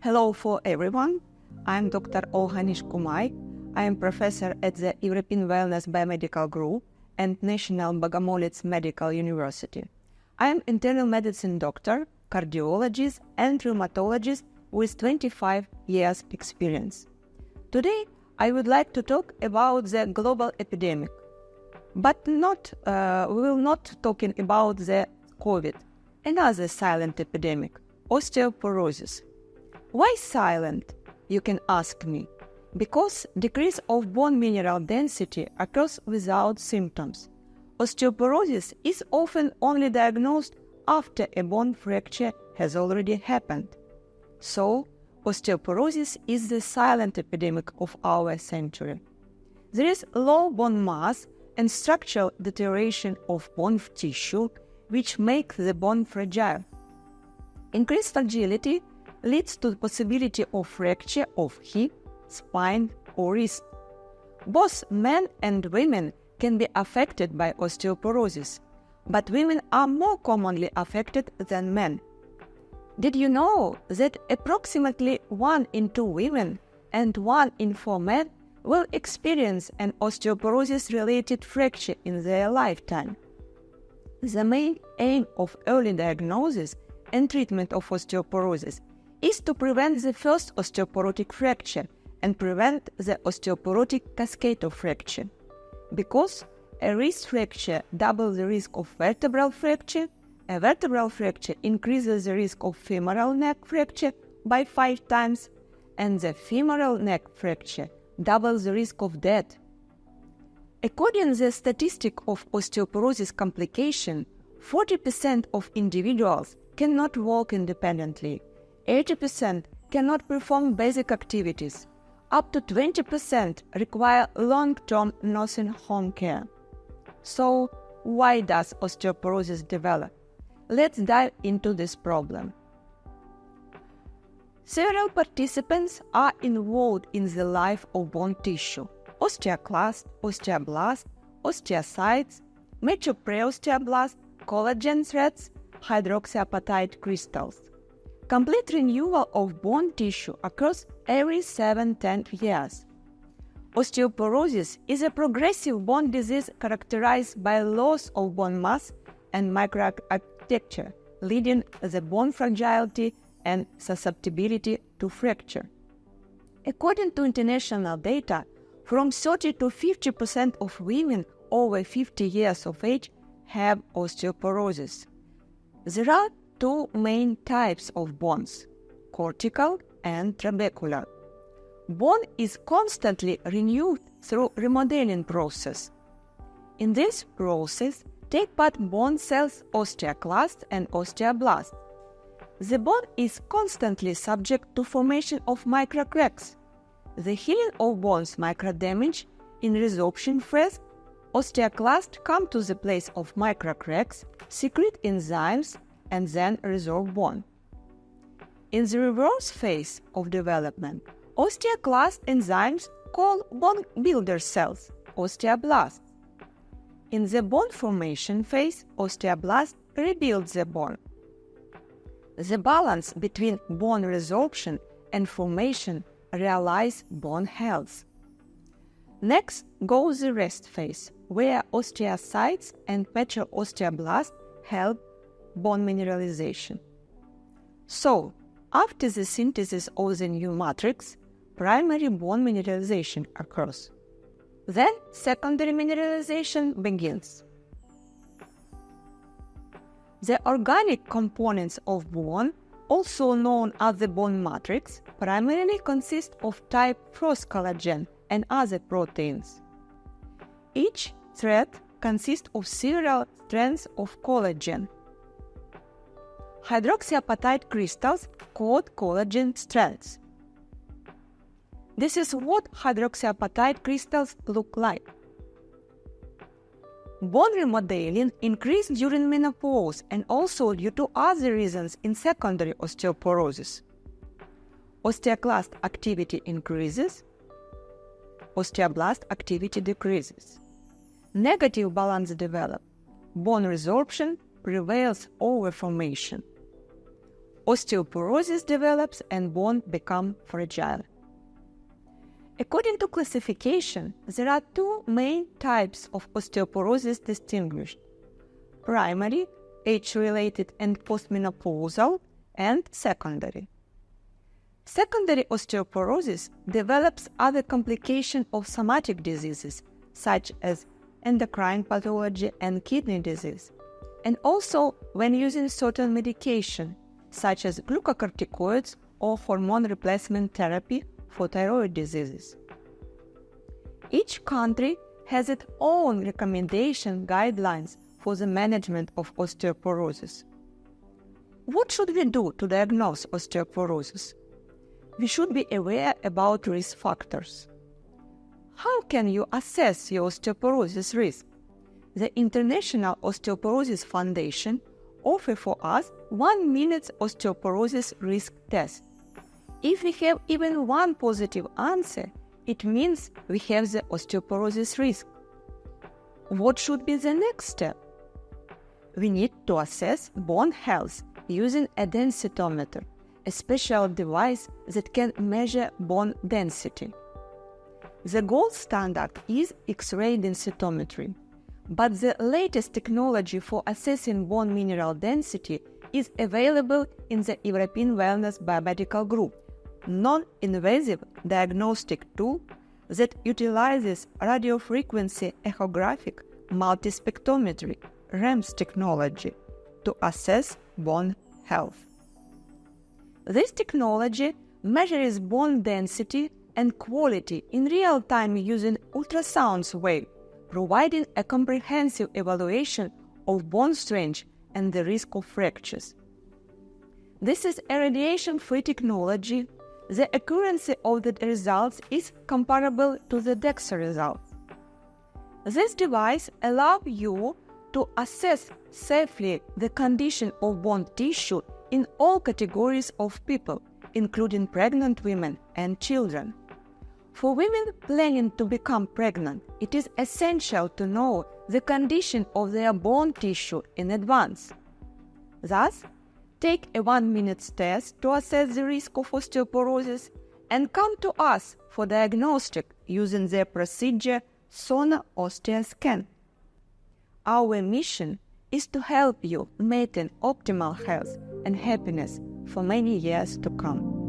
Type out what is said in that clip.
Hello for everyone. I'm Dr. Olha Nishkumai. I am professor at the European Wellness Biomedical Group and National Bogomolets Medical University. I am internal medicine doctor, cardiologist, and rheumatologist with 25 years experience. Today, I would like to talk about the global epidemic, but we will not talking about the COVID, another silent epidemic, osteoporosis. Why silent, you can ask me? Because decrease of bone mineral density occurs without symptoms. Osteoporosis is often only diagnosed after a bone fracture has already happened. So, osteoporosis is the silent epidemic of our century. There is low bone mass and structural deterioration of bone tissue, which make the bone fragile. Increased fragility leads to the possibility of fracture of hip, spine, or wrist. Both men and women can be affected by osteoporosis, but women are more commonly affected than men. Did you know that approximately 1 in 2 women and 1 in 4 men will experience an osteoporosis-related fracture in their lifetime? The main aim of early diagnosis and treatment of osteoporosis is to prevent the first osteoporotic fracture and prevent the osteoporotic cascade of fracture. Because a wrist fracture doubles the risk of vertebral fracture, a vertebral fracture increases the risk of femoral neck fracture by 5 times, and the femoral neck fracture doubles the risk of death. According to the statistic of osteoporosis complication, 40% of individuals cannot walk independently, 80% cannot perform basic activities, up to 20% require long-term nursing home care. So, why does osteoporosis develop? Let's dive into this problem. Several participants are involved in the life of bone tissue: osteoclast, osteoblast, osteocytes, mature preosteoblast, collagen threads, hydroxyapatite crystals. Complete renewal of bone tissue occurs every 7-10 years. Osteoporosis is a progressive bone disease characterized by loss of bone mass and microarchitecture, leading to the bone fragility and susceptibility to fracture. According to international data, from 30 to 50% of women over 50 years of age have osteoporosis. There are 2 main types of bones, cortical and trabecular. Bone is constantly renewed through remodeling process. In this process, take part bone cells osteoclast and osteoblast. The bone is constantly subject to formation of microcracks. The healing of bones microdamage in resorption phase, osteoclast come to the place of microcracks, secrete enzymes, and then resorb bone. In the reverse phase of development, osteoclast enzymes call bone builder cells, osteoblasts. In the bone formation phase, osteoblast rebuilds the bone. The balance between bone resorption and formation realize bone health. Next goes the rest phase, where osteocytes and mature osteoblasts help bone mineralization. So, after the synthesis of the new matrix, primary bone mineralization occurs. Then secondary mineralization begins. The organic components of bone, also known as the bone matrix, primarily consist of type Frost collagen and other proteins. Each thread consists of several strands of collagen. Hydroxyapatite crystals coat collagen strands. This is what hydroxyapatite crystals look like. Bone remodeling increases during menopause and also due to other reasons in secondary osteoporosis. Osteoclast activity increases, osteoblast activity decreases. Negative balance develops. Bone resorption prevails over formation. osteoporosis develops and bone become fragile. According to classification, there are two main types of osteoporosis distinguished: primary, age-related and postmenopausal, and secondary. Secondary osteoporosis develops other complications of somatic diseases, such as endocrine pathology and kidney disease, and also when using certain medication, such as glucocorticoids or hormone replacement therapy for thyroid diseases. Each country has its own recommendation guidelines for the management of osteoporosis. What should we do to diagnose osteoporosis? We should be aware about risk factors. How can you assess your osteoporosis risk? The International Osteoporosis Foundation offers for us 1-minute osteoporosis risk test. If we have even one positive answer, it means we have the osteoporosis risk. What should be the next step? We need to assess bone health using a densitometer, a special device that can measure bone density. The gold standard is X-ray densitometry, but the latest technology for assessing bone mineral density is available in the European Wellness Biomedical Group, Non-Invasive diagnostic tool that utilizes radiofrequency echographic multispectrometry (REMS technology) to assess bone health. This technology measures bone density and quality in real time using ultrasound wave, providing a comprehensive evaluation of bone strength and the risk of fractures. This is a radiation-free technology. The accuracy of the results is comparable to the DEXA results. This device allows you to assess safely the condition of bone tissue in all categories of people, including pregnant women and children. For women planning to become pregnant, it is essential to know the condition of their bone tissue in advance. Thus, take a 1-minute test to assess the risk of osteoporosis and come to us for diagnostic using the procedure Sono Osteo scan. Our mission is to help you maintain optimal health and happiness for many years to come.